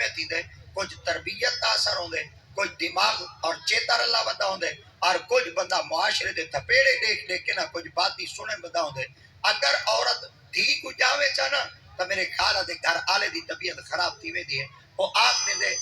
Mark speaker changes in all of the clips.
Speaker 1: کیویں تھی دے کچھ تربیت دا اثر ہوندے کچھ دماغ اور چیتر اللہ بدا ہوندے اور کچھ بندہ معاشرے دے تھپیڑے دیکھ دیکھ کے نا کچھ باتی سنے بدا ہوندے اگر عورت دھی کو جاوے چانا تو میرے خیال ہے گھر آلے دی طبیعت خراب تھی وے دی ہے وہ آپ نے دے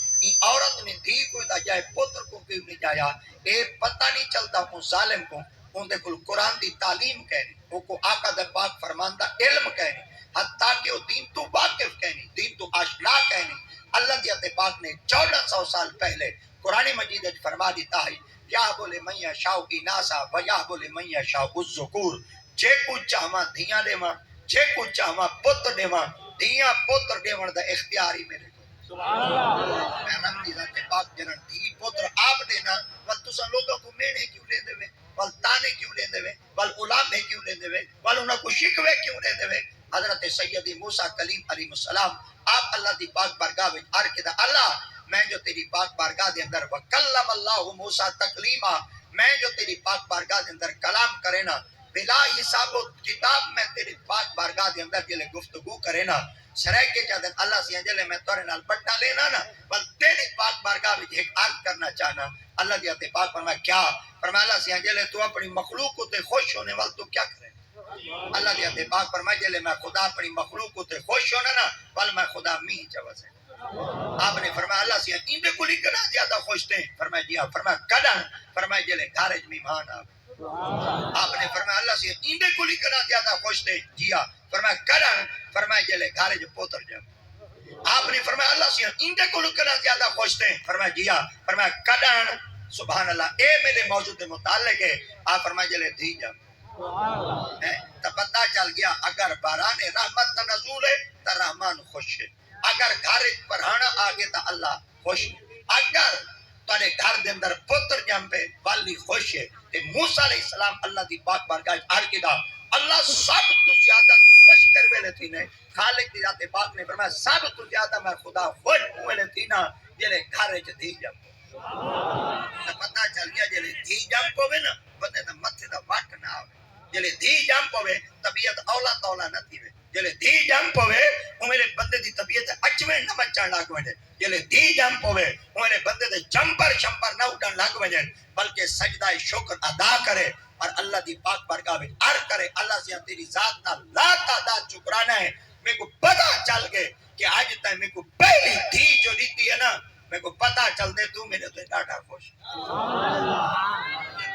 Speaker 1: عورت نے دھی کو دا جائے پتر کو کیوں نہیں جایا اے پتہ نہیں چلتا ہوں ظالم کو ان دے کل قرآن دی تعلیم کہنی وہ کو آقا دے پاک فرماندہ علم کہنی حتیٰ کہ وہ دین تو واقف کہنی دین تو آشنا کہنی اللہ دیت پاک نے 1400 سال پہلے قرآن مجید فرما دیتا ہے یا بولے میاں شاہ کی ناسا و یا بولے میاں شاہ الذکور جے کو چاہما دھیاں دے ماں جے کو چاہما پتر دے ماں دھیاں پتر دے ماں دا اختیاری میرے سبحان اللہ میں رب دی ذات پاک جنن دھی پتر آپ دینا ول تساں لوگوں کو مینے کیوں لے دے وے ول تانے کیوں لے دے وے ول علامے کیوں لے دے وے ول انہاں کو شکوے کیوں لے دے وے حضرت سیدی موسیٰ کلیم علیہ السلام آپ اللہ دی پاک بارگاہ وچ عرض کیتا اللہ میں جو تیری پاک بارگاہ دے اندر وکلم اللہ موسیٰ تکلیما میں جو تیری پاک بارگاہ دے اندر کلام کرے نا بلا حساب و کتاب میں تیری پاک بارگاہ دے اندر جلے گفتگو کرے نا سرائے کے جادن اللہ سے جلے میں تورے نال بٹا لینا نا بل تیری پاک بارگاہ وچ ایک عرض کرنا چاہنا اللہ دیتے پاک فرمایا کیا فرمایا اللہ سے جلے تو اپنی مخلوق کو تے خوش ہونے وال تو کیا کرے اللہ دیتے پاک فرمایا جلے میں خدا اپنی مخلوق کو تے خوش ہونا نا بل میں خدا می چوز ہے آپ نے فرمایا اللہ سے ایندے کو لکھنا زیادہ خوش تھے فرمایا جی ہاں فرمایا کدن فرمایا جلے گھارج میمان آپ نے فرمایا اللہ سے ایندے کو لکھنا زیادہ خوش تھے جی ہاں فرمایا کدن فرمایا جلے گھارج پوتر جب آپ نے فرمایا اللہ سے ایندے کو لکھنا زیادہ خوش تھے فرمایا جی ہاں فرمایا کدن سبحان اللہ اے میرے موجود متعلق ہے آپ فرمایا جلے دھی جب تو پتہ چل گیا اگر باران رحمت نزول ہے تو رحمان خوش ہے اگر گھر پڑھانا آگے تا اللہ خوش ہے اگر تارے گھر دے اندر پتر جنپے والی خوش ہے کہ موسیٰ علیہ السلام اللہ دی پاک بارگاہ عرض کیتا اللہ سب تو زیادہ تو خوش کر ویلے تھی نے خالق دی ذات پاک نے فرمایا سب تو زیادہ میں خدا خوش ویلے تھی نا جلے گھر وچ دھی جنپ پتہ چل گیا جلے دھی جنپ ہوے نا بندے دا متھے دا وٹ نہ آوے جلے دھی جنپ ہوے طبیعت اولا تولا نہ تھی جلے دھی جنپ ہوے وہ میرے بندے دی طبیعت اچویں نہ مچن لگ وجے جلے دھی جنپ ہوے وہ میرے بندے دے جمپر شمپر نہ اٹھن لگ وجے بلکہ سجدہ شکر ادا کرے اور اللہ دی پاک بارگاہ وچ عرض کرے اللہ سے تیری ذات نہ لا تعداد شکرانا ہے میرے کو پتہ چل گئے کہ آج تک میرے کو پہلی دھی جو دیتی ہے نا میرے کو پتہ چل دے تو میرے تو ڈاٹا خوش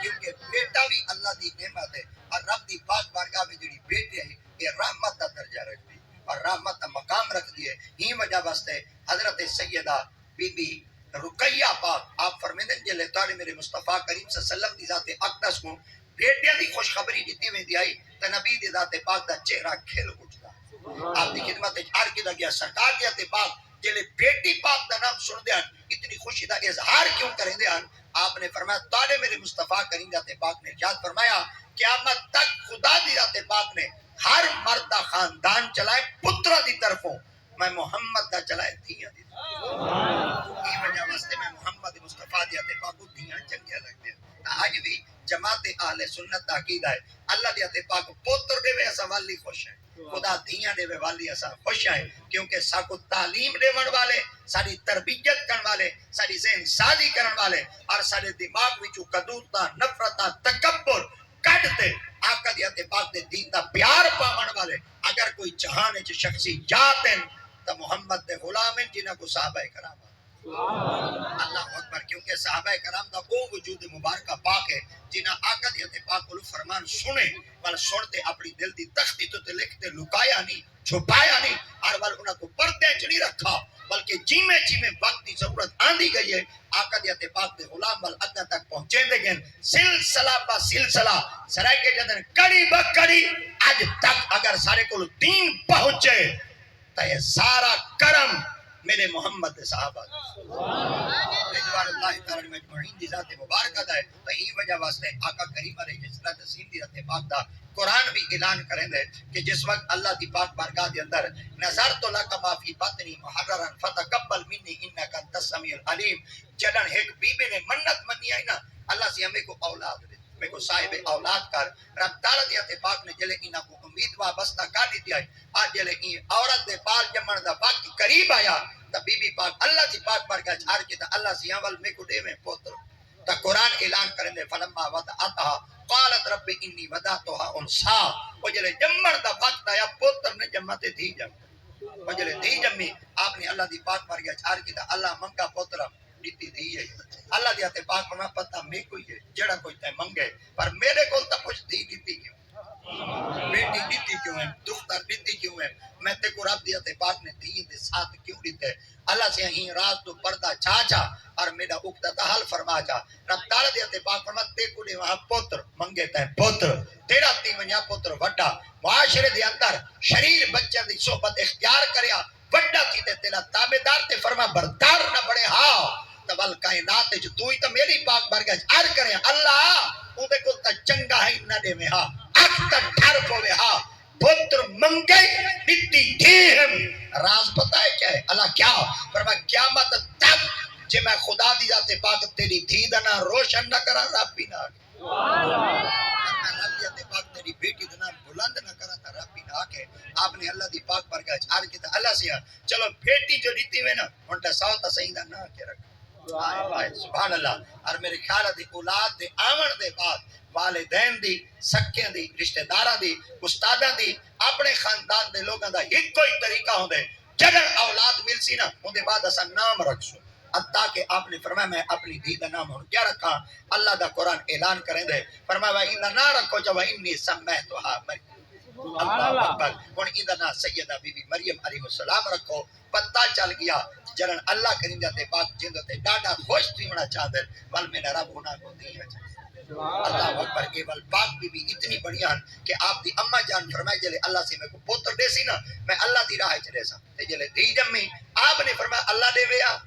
Speaker 1: کیونکہ بیٹا بھی اللہ دی نعمت ہے اور رب دی پاک بارگاہ میں جڑی بیٹی ہے یہ رحمت کا درجہ رکھتی اور رحمت کا مقام رکھ دیے ہی وجہ واسطے حضرت سیدہ بی بی رقیہ پاک آپ فرمیندے جلے تارے میرے مصطفیٰ کریم صلی اللہ علیہ وسلم دی ذات اقدس کو بیٹیاں دی خوشخبری دیتی میں دی آئی تو نبی دی ذات پاک دا چہرہ کھل اٹھتا آپ دی خدمت عرض کیا گیا سرکار دی ذات پاک جلے بیٹی پاک دا نام سن دیان اتنی خوشی دا اظہار کیوں کریں دیان آپ نے فرمایا تارے میرے مصطفیٰ کریم ذات پاک نے ارشاد فرمایا قیامت تک خدا دی ذات پاک نے ہر مرد خاندان چلائے پترہ دی طرفوں میں محمد دا چلائے دھیاں دی یہ وجہ واسطے میں محمد مصطفیٰ دی ذات پاک کو دھیاں چنگیا لگ دیا آج بھی جماعت اہل سنت دا عقیدہ ہے اللہ دی ذات پاک پتر دے وے ایسا والی خوش ہے خدا دھیاں دے وے والی ایسا خوش ہے کیونکہ ساکو تعلیم دے ون والے ساری تربیت کرن والے ساری ذہن سازی کرن والے اور سارے دماغ وچوں قدورتا نفرتا تکبر کٹ دے آقا دی ذات پاک دے دین دا پیار پاون والے اگر کوئی جہان وچ شخصی جاتن تو محمد دے غلام جنہاں کو صحابہ کرام اللہ اکبر کیونکہ صحابہ کرام دا وہ وجود مبارکہ پاک ہے جنہاں آقا دی ذات پاک کو فرمان سنے ول سنتے اپنی دل دی تختی تو تے لکھتے لکایا نہیں چھپایا نہیں اور ول انہاں کو پردے چ نہیں رکھا بلکہ جیمے جیمے وقت کی ضرورت آندی گئی ہے آقا دی ذات پاک دے غلام ول اگے تک پہنچے دے گئے سلسلہ با سلسلہ سرائے کے جدن کڑی با کڑی اج تک اگر سارے کو دین پہنچے تو یہ سارا کرم میرے محمد صحابہ رضوان اللہ تعالی مجمعین دی ذات مبارکہ ہے تو ہی وجہ واسطے آقا کریم علیہ السلام دی ذات پاک دا قرآن بھی اعلان کریں دے کہ جس وقت اللہ دی پاک بارگاہ دے اندر نظرت لک ما فی بطنی محررا فتقبل منی انک انت السمیع العلیم جدن ایک بی بی نے منت منی آئی نا اللہ سے ہمیں کو اولاد دے میں کو صاحب اولاد کر رب تعالی دی ذات پاک نے جلے انہاں کو امید وابستہ کر دیتی ہے آج جلے عورت دے بال جمن دا وقت قریب آیا تا بی بی پاک اللہ دی پاک بارگاہ چار کے تا اللہ سیاں وال میں کو دے میں پوتر تا قرآن اعلان کریں دے فلما وضعتها قالت رب انی وضعتها انسا وہ جلے جمن دا وقت آیا پوتر نے جمعتے تھی جم وہ جلے تھی جمی آپ نے اللہ دی پاک بارگاہ چار کے تا اللہ منگا پوتر دیتی دی ہے اللہ دی آتے پاک فرما پتہ میں کوئی ہے جڑا کوئی تے منگے پر میرے کو تا کچھ دی دیتی کیوں بیٹی دیتی کیوں ہے دختر دیتی کیوں ہے میں تے کو رب دی آتے پاک نے دی دے ساتھ کیوں دیتے اللہ سے ہی راز تو پردہ چاچا اور میرا اکتا تا حل فرما جا رب تعالی دی آتے پاک فرما تے کو دے وہاں پوتر منگے تے پوتر تیرا تی منیا پوتر وڈا معاشرے دے اندر شریر بچہ دی صحبت اختیار کریا وڈا تھی تے تیرا تابدار تے فرما بردار نہ بڑے ہاں تول کائنات جو تو ہی تو میری پاک بارگاہ عرض کریں اللہ او دے کل تا چنگا ہے نہ دے میں ہاں اکتا ڈھر پوے ہاں پتر منگے دیتی تھی ہم راز پتہ ہے کیا ہے اللہ کیا فرما قیامت تک جے میں خدا دی ذات پاک تیری دھیدنا روشن نہ کرا رب بھی نہ آگے میں رب دی ذات پاک تیری بیٹی دنا بلند نہ کرا تا رب بھی نہ آگے آپ نے اللہ دی پاک بارگاہ عرض کیتا اللہ سے چلو بیٹی جو دیتی ہوئے نا انٹا ساوتا سیدہ نہ کے رکھ سبحان اللہ اور میرے خیال دی اولاد دے آمن دے بعد والدین دی سکھیں دی رشتہ دارہ دی استادہ دی اپنے خاندان دے لوگاں دا ایک کوئی طریقہ ہوں دے جگر اولاد مل سی نا ان دے بعد اسا نام رکھ سو حتیٰ کہ آپ نے فرمایا میں اپنی دھی دا نام ہوں کیا رکھا اللہ دا قرآن اعلان کریں دے فرمایا وَإِنَّا نَا رَکھو جو وَإِنِّي سَمَّيْتُهَا مریم اللہ اکبر ہن ایندنا سیدہ بی بی مریم علیہ السلام رکھو پتہ چل گیا جرن اللہ کریم جاتے پاک جندتے ڈاڈا خوش تھی ہونا چاہتے ول میرا رب ہونا کو دیا چاہتے اللہ اکبر کے ول پاک بی بی اتنی بڑھیا کہ آپ دی اممہ جان فرمائے جلے اللہ سے میں کو پوتر دے سی نا میں اللہ دی راہ چلے سا تے جلے دی جمی آپ نے فرمایا اللہ دے ویا